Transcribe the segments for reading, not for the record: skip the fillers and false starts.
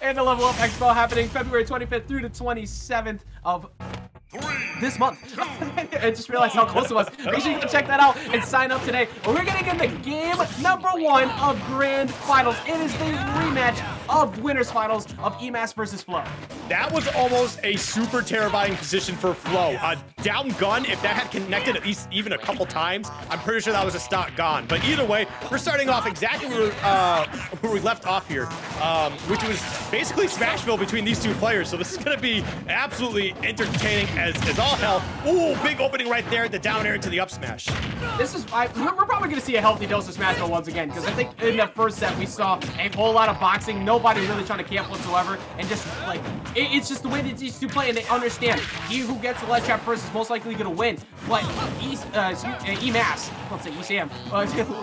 And the Level Up Expo happening February 25th through the 27th of this month. I just realized how close it was. Make sure you go check that out and sign up today. We're getting into game number 1 of Grand Finals. It is the rematch of Winners Finals of eMass versus Flow. That was almost a super terrifying position for Flow. Down gun, if that had connected at least even a couple times, I'm pretty sure that was a stock gone. But either way, we're starting off exactly where we left off here, which was basically Smashville between these two players. So this is going to be absolutely entertaining as all hell. Ooh, big opening right there at the down air into the up smash. This is, we're probably going to see a healthy dose of Smashville once again, because I think in the first set we saw a whole lot of boxing, nobody really trying to camp whatsoever, and just like, it's just the way that these two play, and they understand he who gets the ledge trap first is most likely going to win. But eMass, let's say ECM,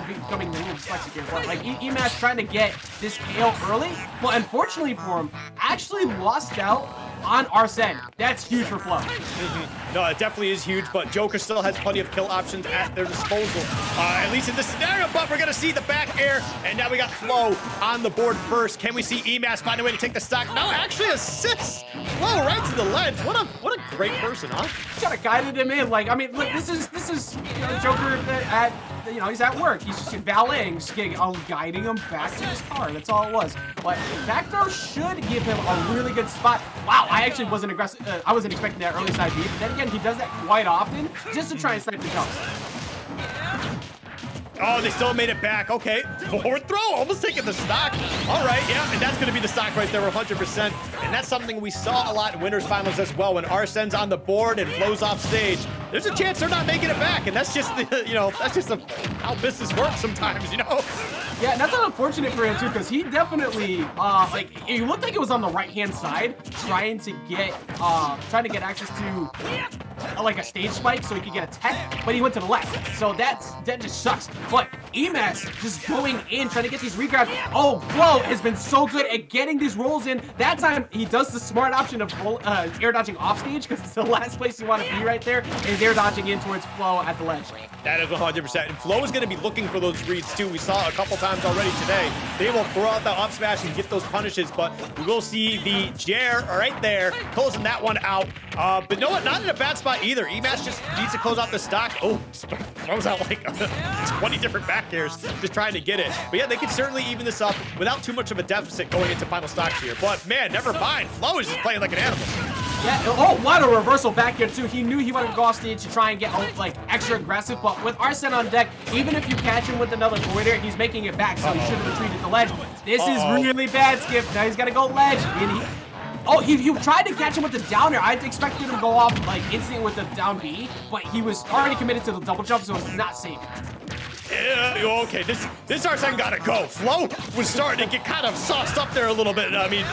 becoming a little dyslexic here, but like eMass trying to get this KO early, but unfortunately for him, actually lost out on Arsene. That's huge for Flow. No, it definitely is huge, but Joker still has plenty of kill options at their disposal, at least in this scenario, but we're gonna see the back air, and now we got Flow on the board first. Can we see eMass find a way to take the stock? No, actually assists Flow right to the ledge. What a great person, huh? Kind of guided him in. Like, I mean, look, this is you know, Joker at, you know, he's at work. He's just valeting, just guiding him back to his car. That's all it was. But back throw should give him a really good spot. Wow, I actually wasn't aggressive. I wasn't expecting that early side beat. But then again, he does that quite often just to try and snipe the jumps. Oh, they still made it back. Okay, forward throw, almost taking the stock. All right, yeah, and that's going to be the stock right there, 100%. And that's something we saw a lot in Winners Finals as well. When Arsene's on the board and Flow's off stage, there's a chance they're not making it back. And that's just, you know, that's just how business works sometimes, you know? Yeah, and that's unfortunate for him too, because he definitely, like, it looked like it was on the right-hand side, trying to get access to, like, a stage spike so he could get a tech, but he went to the left. So that just sucks. But eMass just going in, trying to get these regrabs. Oh, Flow has been so good at getting these rolls in. That time, he does the smart option of air dodging off stage, because it's the last place you want to be right there, is air dodging in towards Flow at the ledge. That is 100%. And Flow is going to be looking for those reads too. We saw a couple times already today. They will throw out the up smash and get those punishes, but we will see the Jer right there, closing that one out. But no, not in a bad spot either. eMass just needs to close out the stock. Oh, throws out like 20 different back airs, just trying to get it. But yeah, they can certainly even this up without too much of a deficit going into final stocks here. But man, never mind. Flow is just playing like an animal. Yeah, oh, what a reversal back here too. He knew he wanted to go off stage to try and get like extra aggressive, but with Arsene on deck, even if you catch him with another void air, he's making it back, so he should have retreated the ledge. This is really bad, Skip. Now he's got to go ledge. And he tried to catch him with the down air. I expected him to go off like instant with the down B, but he was already committed to the double jump, so it's not safe. Yeah, okay, this Arsene gotta go. Flow was starting to get kind of sauced up there a little bit. I mean,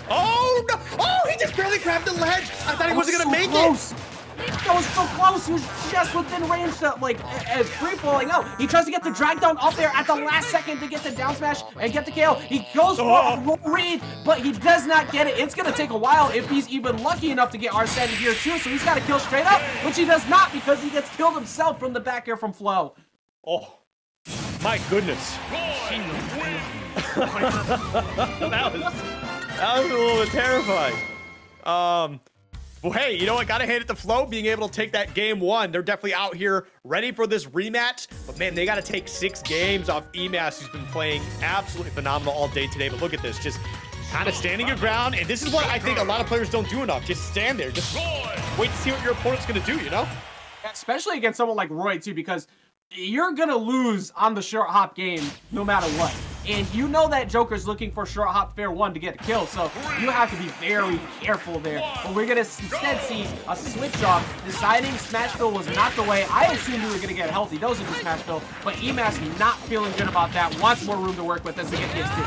oh no! Oh, he just barely grabbed the ledge. I thought he wasn't gonna make it. That was so close. He was just within range to, like, as free falling out. He tries to get the drag down up there at the last second to get the down smash and get the KO. He goes for a roll read, but he does not get it. It's going to take a while if he's even lucky enough to get Arsene here too. So he's got to kill straight up, which he does not because he gets killed himself from the back air from Flow. Oh, my goodness. that was a little bit terrifying. Well, hey, you know what? Gotta hand it to Flow being able to take that game one. They're definitely out here ready for this rematch. But man, they gotta take 6 games off eMass, who's been playing absolutely phenomenal all day today. But look at this, just kind of standing your ground. And this is what I think a lot of players don't do enough. Just stand there, just wait to see what your opponent's gonna do, you know? Especially against someone like Roy too, because you're gonna lose on the short hop game no matter what. And you know that Joker's looking for short hop fair 1 to get a kill, so you have to be very careful there. But we're gonna instead see a switch off, deciding Smashville was not the way. I assumed we were gonna get a healthy dose into Smashville, but eMass not feeling good about that, wants more room to work with as they get his too.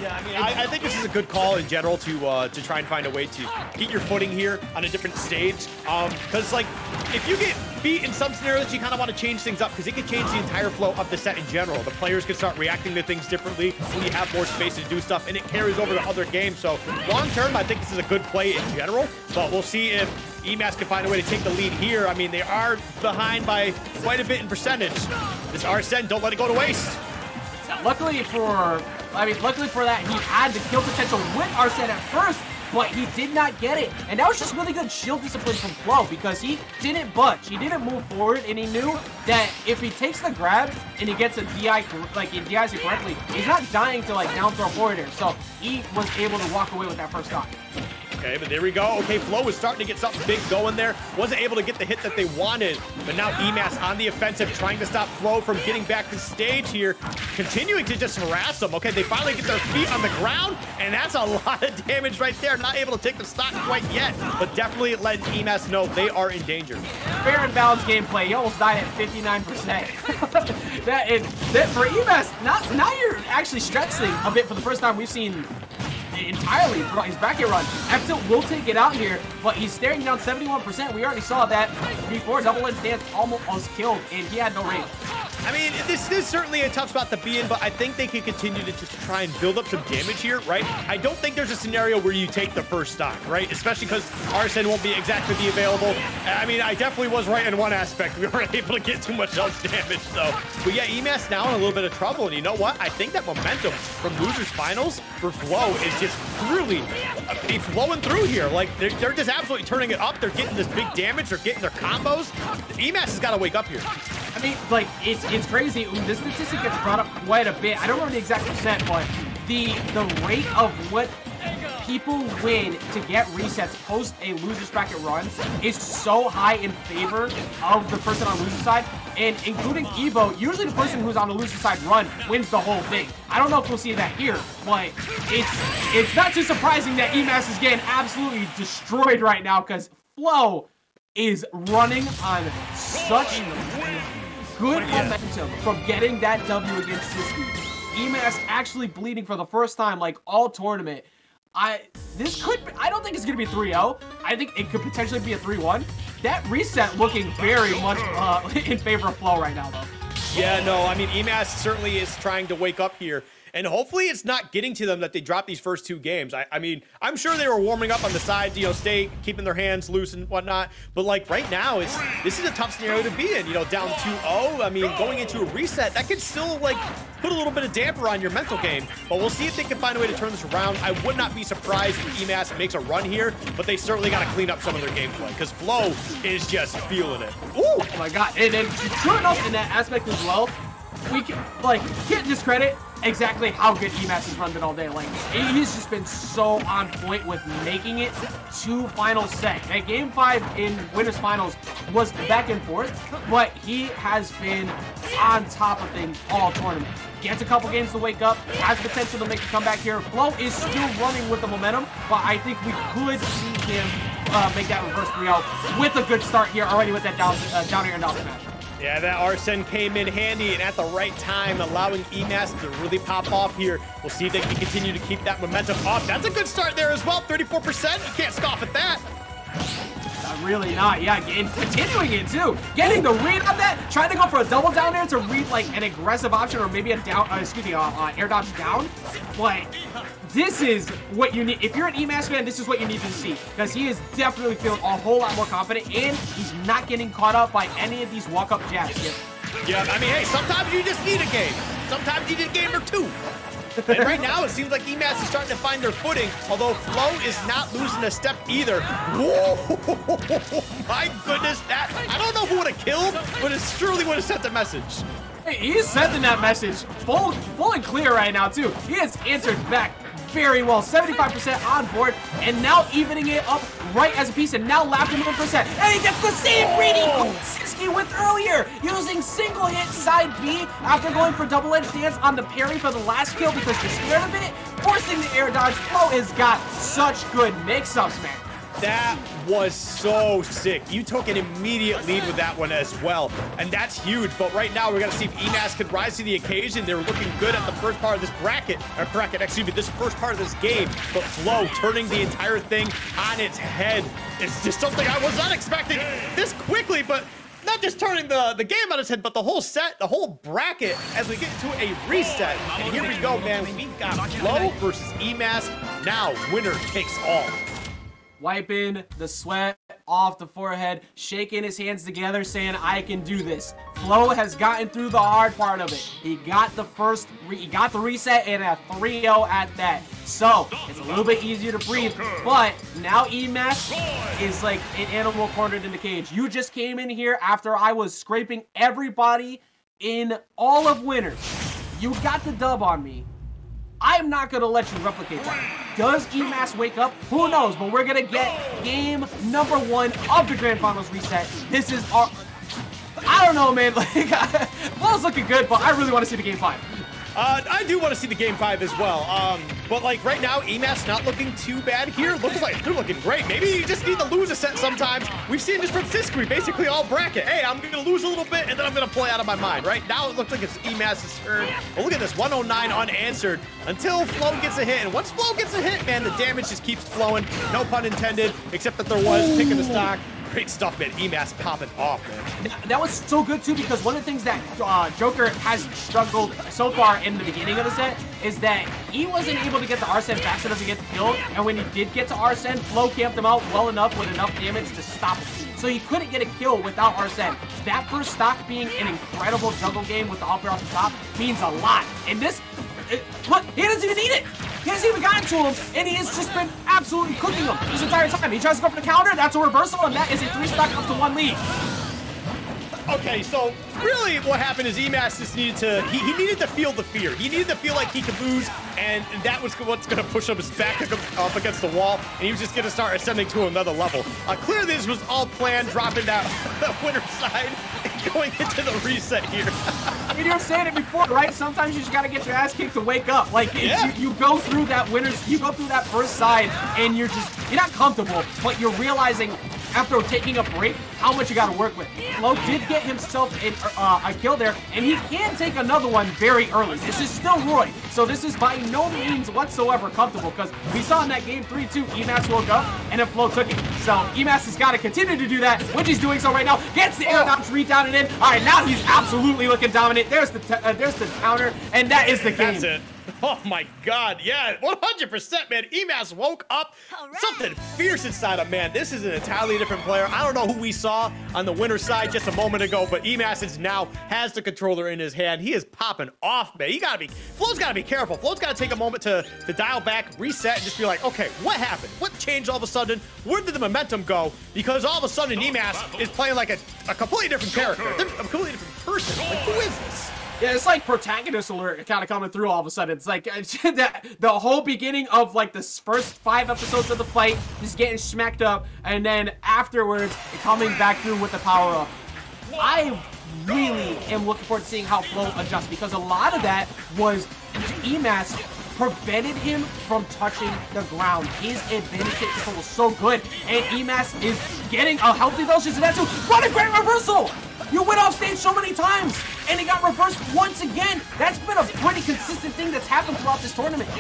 Yeah, I mean, I think this is a good call in general to try and find a way to get your footing here on a different stage. Because, like, if you get beat in some scenarios, you kind of want to change things up because it can change the entire flow of the set in general. The players can start reacting to things differently when you have more space to do stuff, and it carries over to other games. So, long term, I think this is a good play in general, but we'll see if eMass can find a way to take the lead here. I mean, they are behind by quite a bit in percentage. This Arsene, don't let it go to waste. Luckily for I mean, luckily for that, he had the kill potential with Arsene at first, but he did not get it. And that was just really good shield discipline from Flo because he didn't budge. He didn't move forward, and he knew that if he takes the grab and he gets a DI, like he DIs it correctly, he's not dying to like down throw forward here. So he was able to walk away with that first stock. Okay, but there we go. Okay, Flo is starting to get something big going there. Wasn't able to get the hit that they wanted, but now eMass on the offensive, trying to stop Flo from getting back to stage here, continuing to just harass them. Okay, they finally get their feet on the ground, and that's a lot of damage right there. Not able to take the stock quite yet, but definitely let eMass know they are in danger. Fair and balanced gameplay. He almost died at 59%. that for eMass, now you're actually stretching a bit for the first time we've seen entirely throughout his bracket run. F-Tilt will take it out here, but he's staring down 71%. We already saw that before Double Edge Dance almost killed, and he had no range. I mean, this is certainly a tough spot to be in, but I think they can continue to just try and build up some damage here, right? I don't think there's a scenario where you take the first stock, right? Especially because Arsene won't be exactly available. I mean, I definitely was right in one aspect. We weren't able to get too much else damage, so. But yeah, eMass now in a little bit of trouble, and you know what? I think that momentum from Losers Finals for Flo is just really flowing through here. Like, they're just absolutely turning it up. They're getting this big damage. They're getting their combos. eMass has got to wake up here. I mean, like, it's crazy. This statistic gets brought up quite a bit. I don't remember the exact percent, but the rate of what people win to get resets post a loser's bracket run is so high in favor of the person on the loser side, and including Evo, usually the person who's on the loser side run wins the whole thing. I don't know if we'll see that here, but it's not too surprising that eMass is getting absolutely destroyed right now because Flo is running on such good momentum from getting that W against SSBU. eMass actually bleeding for the first time, like all tournament. I don't think it's gonna be a 3-0. I think it could potentially be a 3-1. That reset looking very much in favor of Flo right now, though. Yeah, no, I mean, eMass certainly is trying to wake up here. And hopefully it's not getting to them that they dropped these first two games. I mean, I'm sure they were warming up on the side, you know, keeping their hands loose and whatnot. But like right now, this is a tough scenario to be in, you know, down 2-0. I mean, going into a reset, that could still like put a little bit of damper on your mental game. But we'll see if they can find a way to turn this around. I would not be surprised if eMass makes a run here, but they certainly got to clean up some of their gameplay because Flo is just feeling it. Ooh. Oh my God. And then true enough in that aspect as well, we can, like, can't discredit exactly how good eMass has run it all day. Like, he's just been so on point with making it to final set. That game 5 in winners finals was back and forth, but he has been on top of things all tournament. Gets a couple games to wake up, has potential to make a comeback here. Flo is still running with the momentum, but I think we could see him make that reverse 3-0 with a good start here already with that down air and down smash. Yeah, that Arsene came in handy and at the right time, allowing eMass to really pop off here. We'll see if they can continue to keep that momentum up. That's a good start there as well, 34%. You can't scoff at that. Really not, yeah, and continuing it too. Getting the read on that, trying to go for a double down there to read like an aggressive option or maybe a down, air dodge down. But this is what you need. If you're an eMass fan, this is what you need to see because he is definitely feeling a whole lot more confident and he's not getting caught up by any of these walk-up jabs yet. Yeah, I mean, hey, sometimes you just need a game. Sometimes you need a game or two. And right now, it seems like eMass is starting to find their footing, although Flo is not losing a step either. Whoa, my goodness, that, I don't know who would have killed, but it surely would have sent a message. Hey, he is sending that message full and clear right now, too. He has answered back very well, 75% on board, and now evening it up right as a piece, and now lapping 1%. And he gets the same reading Siski with earlier, using single hit side B after going for double edge dance on the parry for the last kill because you're scared of it, forcing the air dodge. Flo has got such good mix-ups, man. That was so sick. You took an immediate lead with that one as well, and that's huge. But right now, we're going to see if eMass can rise to the occasion. They were looking good at the first part of this this first part of this game. But Flo turning the entire thing on its head is just something I was not expecting this quickly, but not just turning the game on its head, but the whole set, the whole bracket as we get to a reset. And here we go, man. We've got Flo versus eMass. Now, winner takes all. Wiping the sweat off the forehead, shaking his hands together, saying, I can do this. Flo has gotten through the hard part of it. He got the reset and a 3-0 at that. So, it's a little bit easier to breathe, but now eMass is like an animal cornered in the cage. You just came in here after I was scraping everybody in all of Winners. You got the dub on me. I'm not going to let you replicate that. Does eMass wake up? Who knows, but we're going to get game number 1 of the Grand Finals reset. This is our... I don't know, man. Like, Flo's looking good, but I really want to see the game 5. I do want to see the game 5 as well. But like right now, eMass not looking too bad here. Looks like they're looking great. Maybe you just need to lose a set sometimes. We've seen this from Siskry, basically all bracket. Hey, I'm going to lose a little bit, and then I'm going to play out of my mind. Right now, it looks like it's eMass's turn. But look at this, 109 unanswered until Flo gets a hit. And once Flo gets a hit, man, the damage just keeps flowing. No pun intended, except that there was picking the stock. Great stuff, man. eMass popping off, man. That was so good, too, because one of the things that Joker has struggled so far in the beginning of the set is that he wasn't able to get to Arsene fast enough to get the kill, and when he did get to Arsene, Flo camped him out well enough with enough damage to stop him. So he couldn't get a kill without Arsene. That first stock being an incredible jungle game with the up air off the top means a lot. And this, look, he doesn't even need it. He hasn't even gotten to him, and he has just been absolutely cooking him this entire time. He tries to go for the counter, that's a reversal, and that is a 3-stock up to 1 lead. Okay, so really what happened is eMass just needed to, he needed to feel the fear. He needed to feel like he could lose, and that was what's going to push up his back up against the wall, and he was just going to start ascending to another level. Clearly this was all planned, dropping down the winner side and going into the reset here. I mean, you were saying it before, right? Sometimes you just got to get your ass kicked to wake up. Like, you go through that you go through that first side, and you're not comfortable, but you're realizing after taking a break how much you got to work with. Flo did get himself a kill there, and he can take another one very early. This is still Roy, so this is by no means whatsoever comfortable, because we saw in that game 3-2, eMass woke up, and then Flo took it. So eMass has got to continue to do that, which he's doing so right now. Gets the air dodge, redown it in. All right, now he's absolutely looking dominant. There's the counter, and that is the game. That's it. Oh my God, yeah, 100%, man. eMass woke up. Something fierce inside him, man. This is an entirely different player. I don't know who we saw on the winner side just a moment ago, but eMass is now has the controller in his hand. He is popping off, man. Flo's gotta be careful. Flo's gotta take a moment to dial back, reset, and just be like, okay, what happened? What changed all of a sudden? Where did the momentum go? Because all of a sudden eMass is playing like a completely different character, a completely different person. Like, who is this? Yeah, it's like protagonist alert kind of coming through all of a sudden. It's like the whole beginning of like the first 5 episodes of the fight, just getting smacked up, and then afterwards coming back through with the power up. I really am looking forward to seeing how Flo adjusts, because a lot of that was eMass prevented him from touching the ground. His advantage hit control was so good, and eMass is getting a healthy dose of that too. What a great reversal! You went off stage so many times, and it got reversed once again. That's been a pretty consistent thing that's happened throughout this tournament.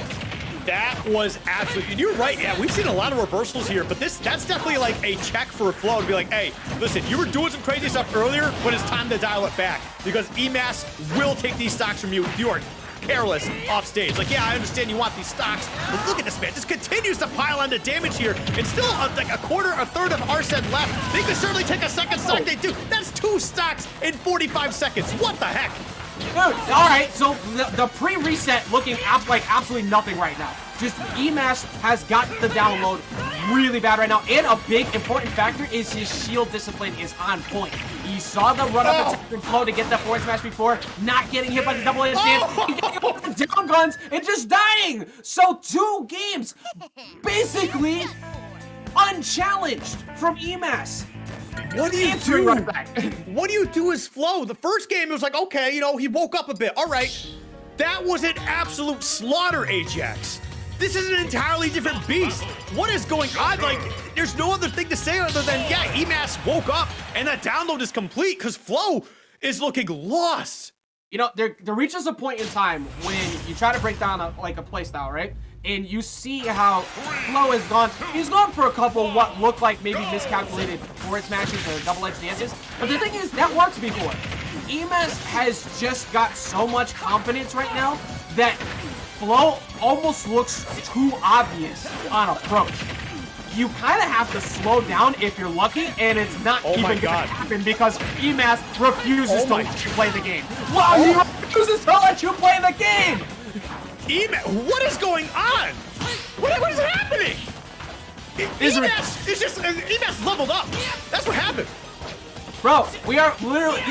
That was absolutely, and you're right, yeah, we've seen a lot of reversals here, but that's definitely like a check for Flo to be like, hey, listen, you were doing some crazy stuff earlier, but it's time to dial it back, because eMass will take these stocks from you if you are careless off stage. Like, yeah, I understand you want these stocks, but look at this, man. Just continues to pile on the damage here, and still like a third of Arsene left. They could certainly take a second stock. They do. That's 2 stocks in 45 seconds. What the heck? Dude, all right, so the pre-reset looking like absolutely nothing right now. Just eMass has got the download really bad right now, and a big important factor is his shield discipline is on point. You saw the run-up attack and Flo to get that forward smash before, not getting hit by the double-edged dance, down guns, and just dying. So 2 games, basically unchallenged from eMass. What do you do? What do you do as Flo? The first game, it was like, okay, you know, he woke up a bit. All right, that was an absolute slaughter, Ajax. This is an entirely different beast. What is going on? Like, there's no other thing to say other than, yeah, eMass woke up and that download is complete because Flo is looking lost. You know, there reaches a point in time when you try to break down a playstyle, right? And you see how Flo has gone. He's gone for a couple what look like maybe miscalculated forward smashes or double-edged dances. But the thing is, that worked before. eMass has just got so much confidence right now that Flo almost looks too obvious on approach. you kind of have to slow down if you're lucky, and it's not even going to happen because eMass refuses to let you play the game. Wow, he refuses to let you play the game! eMass, what is going on? What is happening? eMass leveled up. That's what happened. Bro, we are literally,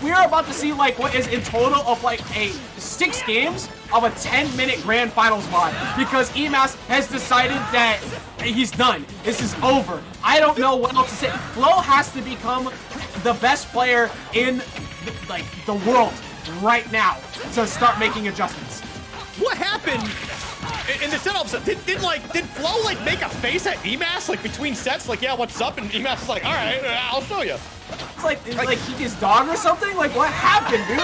we are about to see like what is in total of like 6 games of a 10-minute grand finals VOD because eMass has decided that he's done. This is over. I don't know what else to say. Flo has to become the best player in the world right now to start making adjustments. What happened in the setup? Did Flo like make a face at eMass like between sets? Like, yeah, what's up? And eMass is like, all right, I'll show you. It's like he his dog or something? Like, what happened, dude?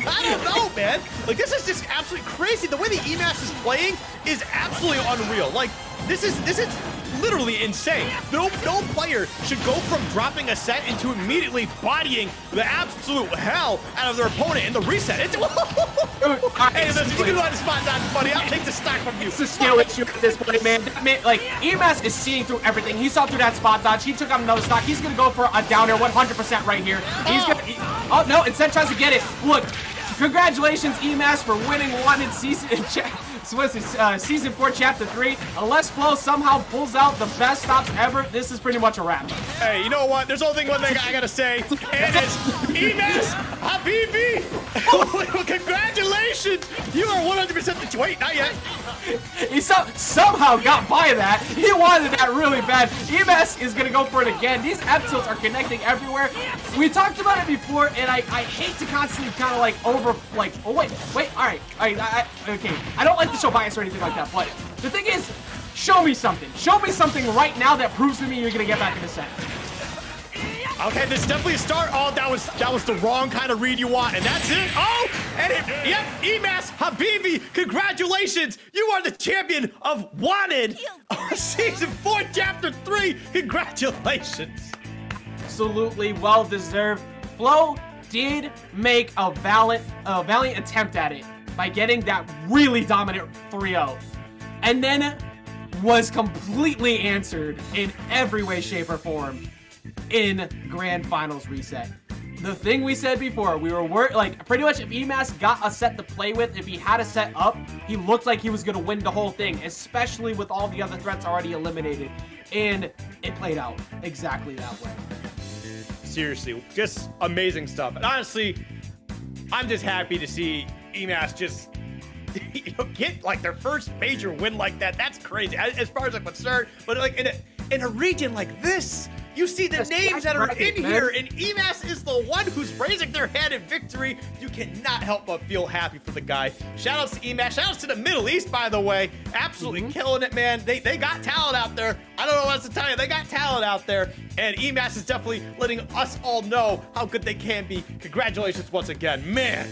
I don't know, man. Like, this is just absolutely crazy. The way the eMass is playing is absolutely unreal. Like, this is literally insane. No player should go from dropping a set into immediately bodying the absolute hell out of their opponent in the reset. It's, hey, listen, you can go on the spot dodge, buddy. I'll take the stock from you. It's a skill issue at this point, man. Like, eMass is seeing through everything. He saw through that spot dodge. He took out another stock. He's going to go for a downer 100% right here. He's going to... Oh, no, instead tries to get it. Look, congratulations, eMass, for winning Wanted Season... Season 4, Chapter 3. Unless Flo somehow pulls out the best stops ever, this is pretty much a wrap. Hey, you know what? There's only one thing I gotta say, and it's eMass Habibi! Congratulations! You are 100% the... Wait, not yet. He somehow got by that. He wanted that really bad. eMass is going to go for it again. These episodes are connecting everywhere. We talked about it before, and I hate to constantly kind of like oh, wait, all right, okay. I don't like to show bias or anything like that, but the thing is, show me something. Show me something right now that proves to me you're going to get back in the set. Okay, this is definitely a start. Oh, that was the wrong kind of read you want, and that's it. Oh, and yep, eMass Habibi, congratulations. You are the champion of Wanted Season 4, Chapter 3. Congratulations. Absolutely well-deserved. Flo did make a valiant attempt at it by getting that really dominant 3-0, and then was completely answered in every way, shape, or form in Grand Finals reset. The thing we said before, we were like, pretty much if eMass got a set to play with, if he had a set up, he looked like he was going to win the whole thing, especially with all the other threats already eliminated. And it played out exactly that way. Seriously, just amazing stuff. And honestly, I'm just happy to see eMass just get like their first major win like that. That's crazy as far as I'm concerned. But like in a region like this, you see the names that are in here, and eMass is the one who's raising their hand in victory. You cannot help but feel happy for the guy. Shoutouts to eMass. Shoutouts to the Middle East, by the way. Absolutely killing it, man. They got talent out there. I don't know what else to tell you. They got talent out there, and eMass is definitely letting us all know how good they can be. Congratulations once again, man.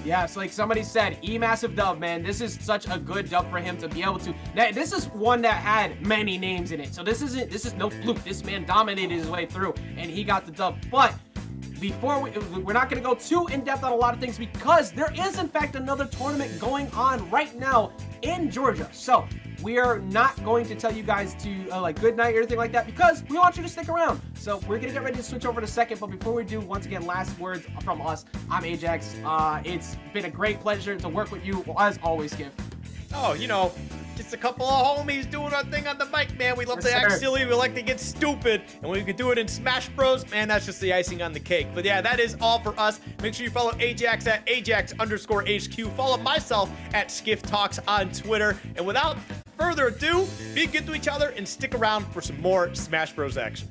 Yes, like somebody said, eMassive dub, man. This is such a good dub for him to be able to. This is one that had many names in it, so this is no fluke. This man dominated his way through, and he got the dub. But before we're not going to go too in depth on a lot of things because there is in fact another tournament going on right now in Georgia. So we are not going to tell you guys to like good night or anything like that because we want you to stick around. So we're gonna get ready to switch over in a second, but before we do, once again, last words from us. I'm Ajax. It's been a great pleasure to work with you as always, Skiff. Oh, you know, just a couple of homies doing our thing on the mic, man. We love to act silly. We like to get stupid. And when we can do it in Smash Bros, man, that's just the icing on the cake. But yeah, that is all for us. Make sure you follow Ajax at Ajax_HQ. Follow myself at Skiff Talks on Twitter. And without further ado, be good to each other and stick around for some more Smash Bros action.